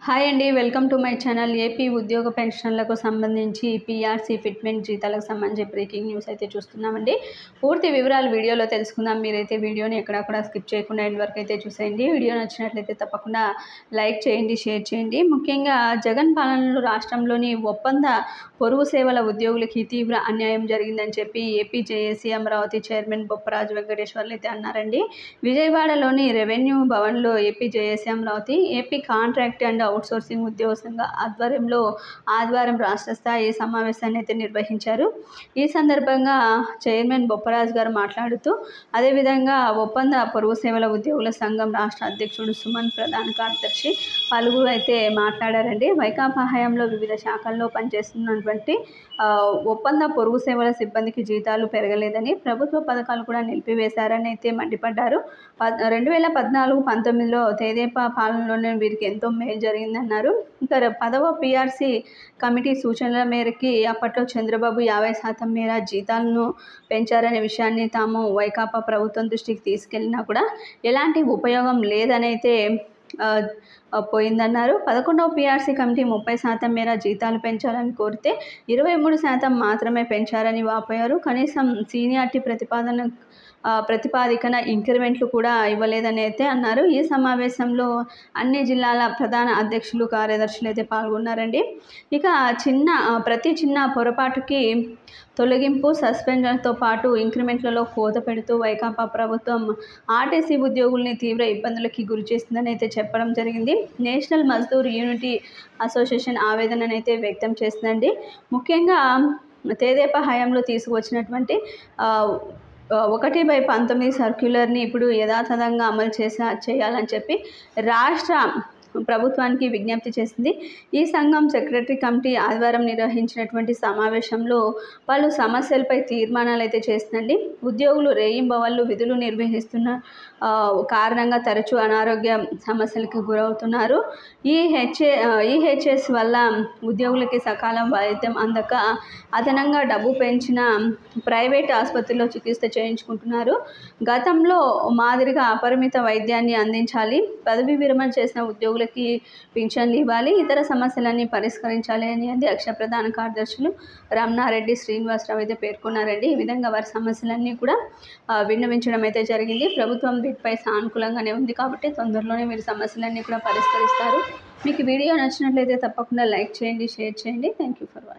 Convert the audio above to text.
Hi అండి, welcome to my channel. AP ఉద్యోగ పెన్షన్లకు సంబంధించి పీఆర్సీ ఫిట్మెంట్ జీతాలకు సంబంధించి బ్రేకింగ్ న్యూస్ అయితే చూస్తున్నామండి. పూర్తి వివరాలు వీడియోలో తెలుసుకుందాం. మీరైతే వీడియోని ఎక్కడక్కడ స్కిప్ చేయకుండా ఎండ్ వరకు అయితే చూసేయండి. వీడియో నచ్చినట్లయితే తప్పకుండా లైక్ చేయండి, షేర్ చేయండి. ముఖ్యంగా జగన్ పాలనలో రాష్ట్రంలోని ఒప్పంద పొరుగు సేవల ఉద్యోగులకి తీవ్ర అన్యాయం జరిగిందని చెప్పి AP JAC Amaravati chairman Bopparaju Venkateswarlu అయితే అన్నారండి. విజయవాడలోని రెవెన్యూ భవన్లో AP JAC Amaravati, AP contract and outsourcing ఉద్యోగ సంఘ ఆధ్వర్యంలో ఆదివారం రాష్ట్ర స్థాయి సమావేశాన్ని అయితే నిర్వహించారు. ఈ సందర్భంగా చైర్మన్ బొప్పరాజు గారు మాట్లాడుతూ, అదేవిధంగా ఒప్పంద పొరుగు సేవల ఉద్యోగుల సంఘం రాష్ట్ర అధ్యక్షుడు సుమన్, ప్రధాన కార్యదర్శి పలువురు అయితే మాట్లాడారండి. వైకాపా హయాంలో వివిధ శాఖల్లో పనిచేస్తున్నటువంటి ఒప్పంద పొరుగు సేవల సిబ్బందికి జీతాలు పెరగలేదని, ప్రభుత్వ పథకాలు కూడా నిలిపివేశారని అయితే మండిపడ్డారు. 2014-19లో తెదేపా పాలనలోనే వీరికి ఎంతో మేలు జరిగిందన్నారు. ఇంకా 10వ పీఆర్సీ కమిటీ సూచనల మేరకి అప్పట్లో చంద్రబాబు 50% మేర జీతాలను పెంచారనే విషయాన్ని తాము వైకాపా ప్రభుత్వం దృష్టికి తీసుకెళ్లినా కూడా ఎలాంటి ఉపయోగం లేదనైతే పోయిందన్నారు. 11వ పీఆర్సీ కమిటీ 30% మేర జీతాలు పెంచాలని కోరితే 23% మాత్రమే పెంచారని వాపోయారు. కనీసం సీనియారిటీ ప్రతిపాదికన ఇంక్రిమెంట్లు కూడా ఇవ్వలేదని అయితే అన్నారు. ఈ సమావేశంలో అన్ని జిల్లాల ప్రధాన అధ్యక్షులు, కార్యదర్శులు అయితే పాల్గొన్నారండి. ఇక ప్రతి చిన్న పొరపాటుకి తొలగింపు, సస్పెన్షన్తో పాటు ఇంక్రిమెంట్లలో కోత పెడుతూ వైకాపా ప్రభుత్వం ఆర్టీసీ ఉద్యోగుల్ని తీవ్ర ఇబ్బందులకి గురి చేస్తుందని అయితే చెప్పడం జరిగింది. నేషనల్ మజ్దూర్ యూనిటీ అసోసియేషన్ ఆవేదననైతే వ్యక్తం చేసిందండి. ముఖ్యంగా తెదేపా హయాంలో తీసుకువచ్చినటువంటి 1/19 సర్క్యులర్ని ఇప్పుడు యథాతథంగా అమలు చేయాలని చెప్పి రాష్ట్ర ప్రభుత్వానికి విజ్ఞప్తి చేసింది. ఈ సంఘం సెక్రటరీ కమిటీ ఆదివారం నిర్వహించినటువంటి సమావేశంలో పలు సమస్యలపై తీర్మానాలు అయితే చేసిందండి. ఉద్యోగులు రేయింబవళ్లు విధులు నిర్వహిస్తున్న కారణంగా తరచూ అనారోగ్య సమస్యలకు గురవుతున్నారు. ఈహెచ్ఎస్ వల్ల ఉద్యోగులకి సకాలం వైద్యం అందక అదనంగా డబ్బు పెంచిన ప్రైవేట్ ఆసుపత్రిలో చికిత్స చేయించుకుంటున్నారు. గతంలో మాదిరిగా అపరిమిత వైద్యాన్ని అందించాలి, పదవీ విరమణ చేసిన ఉద్యోగులకి పింఛన్లు ఇవ్వాలి, ఇతర సమస్యలన్నీ పరిష్కరించాలి అని అధ్యక్ష ప్రధాన కార్యదర్శులు రమణారెడ్డి, శ్రీనివాసరావు అయితే పేర్కొన్నారండి. ఈ విధంగా వారి సమస్యలన్నీ కూడా విన్నవించడం అయితే జరిగింది. ప్రభుత్వం వీటిపై సానుకూలంగానే ఉంది కాబట్టి తొందరలోనే వీరి సమస్యలన్నీ కూడా పరిష్కరిస్తారు. మీకు వీడియో నచ్చినట్లయితే తప్పకుండా లైక్ చేయండి, షేర్ చేయండి. Thank you for watching.